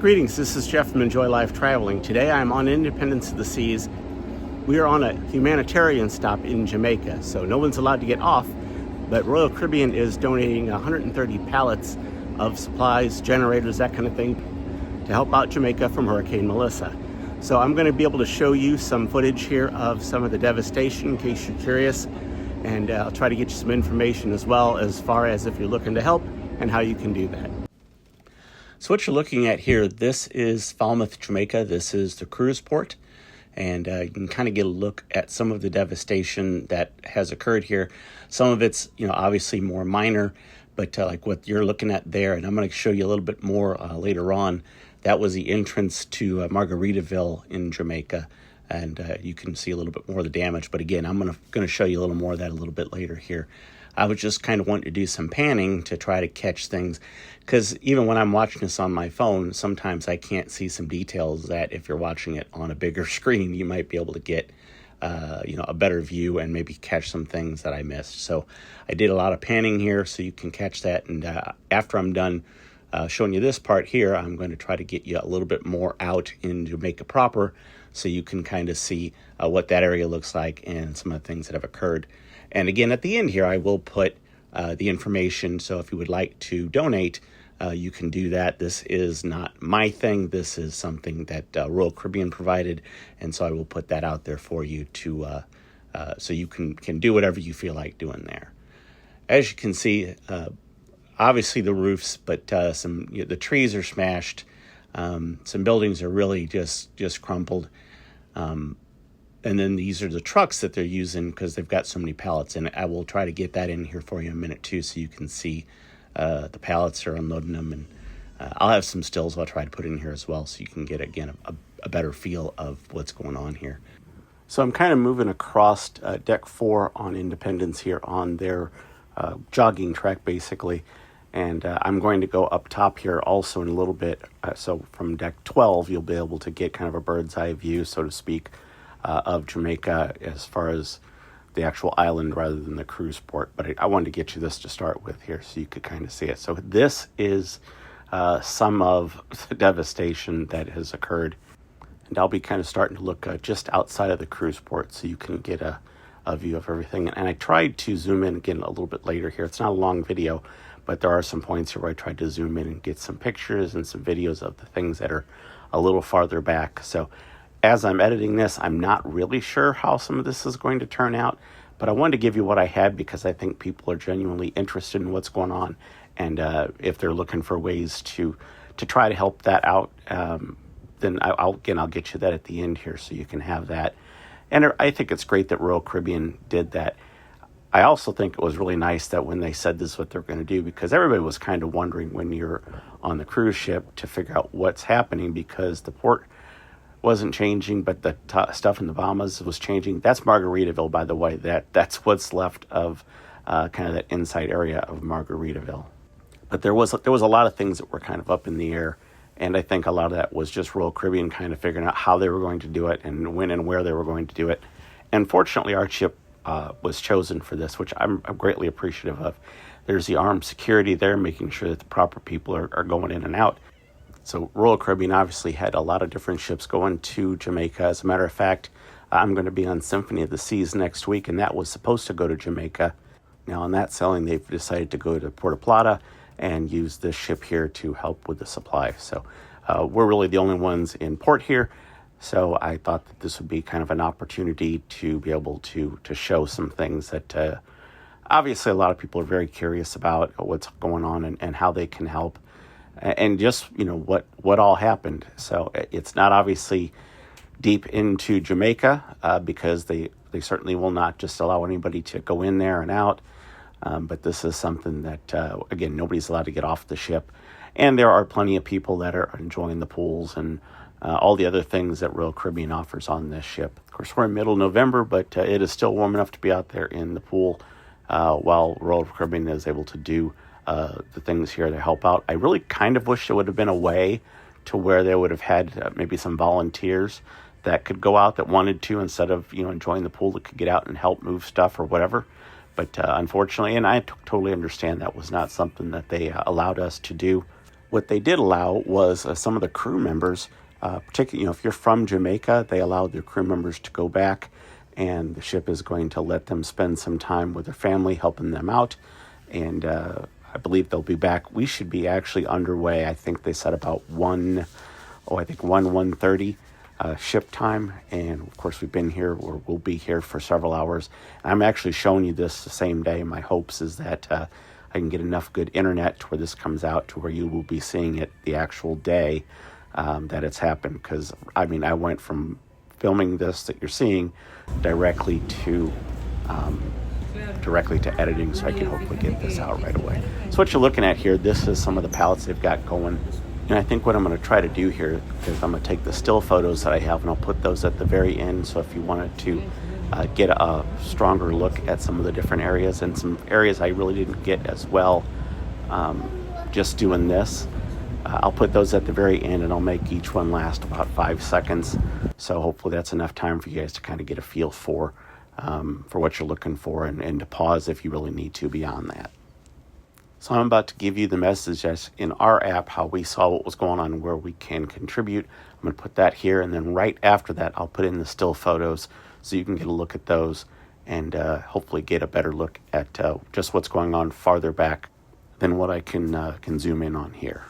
Greetings, this is Jeff from Enjoy Life Traveling. Today I'm on Independence of the Seas. We are on a humanitarian stop in Jamaica, so no one's allowed to get off, but Royal Caribbean is donating 130 pallets of supplies, generators, that kind of thing, to help out Jamaica from Hurricane Melissa. So I'm going to be able to show you some footage here of some of the devastation in case you're curious, and I'll try to get you some information as well as far as if you're looking to help and how you can do that. So what you're looking at here, this is Falmouth, Jamaica. This is the cruise port, and you can kind of get a look at some of the devastation that has occurred here. Some of it's, obviously more minor, but like what you're looking at there, and I'm going to show you a little bit more later on. That was the entrance to Margaritaville in Jamaica, and you can see a little bit more of the damage. But again, I'm going to show you a little more of that a little bit later here. I was just kind of wanting to do some panning to try to catch things, because even when I'm watching this on my phone, sometimes I can't see some details that if you're watching it on a bigger screen, you might be able to get a better view and maybe catch some things that I missed. So I did a lot of panning here so you can catch that. And after I'm done showing you this part here, I'm going to try to get you a little bit more out in Jamaica proper so you can kind of see what that area looks like and some of the things that have occurred. And again, at the end here, I will put the information. So if you would like to donate, you can do that. This is not my thing. This is something that Royal Caribbean provided. And so I will put that out there for you to so you can do whatever you feel like doing there. As you can see, obviously the roofs, but the trees are smashed. Some buildings are really just crumpled. And then these are the trucks that they're using because they've got so many pallets. And I will try to get that in here for you in a minute too, so you can see the pallets are unloading them. And I'll have some stills I'll try to put in here as well, so you can get, again, a better feel of what's going on here. So I'm kind of moving across deck 4 on Independence here on their jogging track, basically. And I'm going to go up top here also in a little bit. So from deck 12, you'll be able to get kind of a bird's eye view, so to speak, of Jamaica as far as the actual island rather than the cruise port. But I wanted to get you this to start with here so you could kind of see it. So this is some of the devastation that has occurred. And I'll be kind of starting to look just outside of the cruise port so you can get a view of everything. And I tried to zoom in again a little bit later here. It's not a long video, but there are some points here where I tried to zoom in and get some pictures and some videos of the things that are a little farther back. So as I'm editing this, I'm not really sure how some of this is going to turn out, but I wanted to give you what I had because I think people are genuinely interested in what's going on. And if they're looking for ways to try to help that out, then I'll get you that at the end here so you can have that. And I think it's great that Royal Caribbean did that. I also think it was really nice that when they said this is what they're going to do, because everybody was kind of wondering when you're on the cruise ship to figure out what's happening, because the port wasn't changing, but the stuff in the Bahamas was changing. That's Margaritaville, by the way. That's what's left of kind of that inside area of Margaritaville. But there was a lot of things that were kind of up in the air, and I think a lot of that was just Royal Caribbean kind of figuring out how they were going to do it and when and where they were going to do it. And fortunately, our ship was chosen for this, which I'm greatly appreciative of. There's the armed security there, making sure that the proper people are going in and out. So Royal Caribbean obviously had a lot of different ships going to Jamaica. As a matter of fact, I'm going to be on Symphony of the Seas next week, and that was supposed to go to Jamaica. Now on that sailing, they've decided to go to Puerto Plata and use this ship here to help with the supply. So we're really the only ones in port here. So I thought that this would be kind of an opportunity to be able to show some things that obviously a lot of people are very curious about what's going on and how they can help. And just, what all happened. So it's not obviously deep into Jamaica because they certainly will not just allow anybody to go in there and out. But this is something that, again, nobody's allowed to get off the ship. And there are plenty of people that are enjoying the pools and all the other things that Royal Caribbean offers on this ship. Of course, we're in middle November, but it is still warm enough to be out there in the pool while Royal Caribbean is able to do the things here to help out. I really kind of wish there would have been a way to where they would have had maybe some volunteers that could go out that wanted to, instead of enjoying the pool, that could get out and help move stuff or whatever. But unfortunately, and I totally understand, that was not something that they allowed us to do. What they did allow was some of the crew members, particularly, if you're from Jamaica, they allowed their crew members to go back, and the ship is going to let them spend some time with their family, helping them out. And I believe they'll be back. We should be actually underway. I think they said about 1:30 ship time. And of course, we've been here, or we'll be here for several hours. And I'm actually showing you this the same day. My hopes is that I can get enough good internet to where this comes out to where you will be seeing it the actual day that it's happened. Because, I mean, I went from filming this that you're seeing directly to editing, so I can hopefully get this out right away. So what you're looking at here, this is some of the pallets they've got going. And I think what I'm going to try to do here is I'm going to take the still photos that I have, and I'll put those at the very end. So if you wanted to get a stronger look at some of the different areas, and some areas I really didn't get as well just doing this, I'll put those at the very end, and I'll make each one last about 5 seconds. So hopefully that's enough time for you guys to kind of get a feel for what you're looking for, and to pause if you really need to beyond that. So I'm about to give you the message as in our app, how we saw what was going on, where we can contribute. I'm going to put that here, and then right after that, I'll put in the still photos so you can get a look at those, and hopefully get a better look at just what's going on farther back than what I can zoom in on here.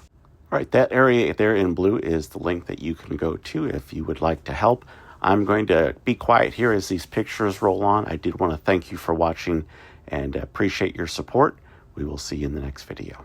All right, that area there in blue is the link that you can go to if you would like to help. I'm going to be quiet here as these pictures roll on. I did want to thank you for watching and appreciate your support. We will see you in the next video.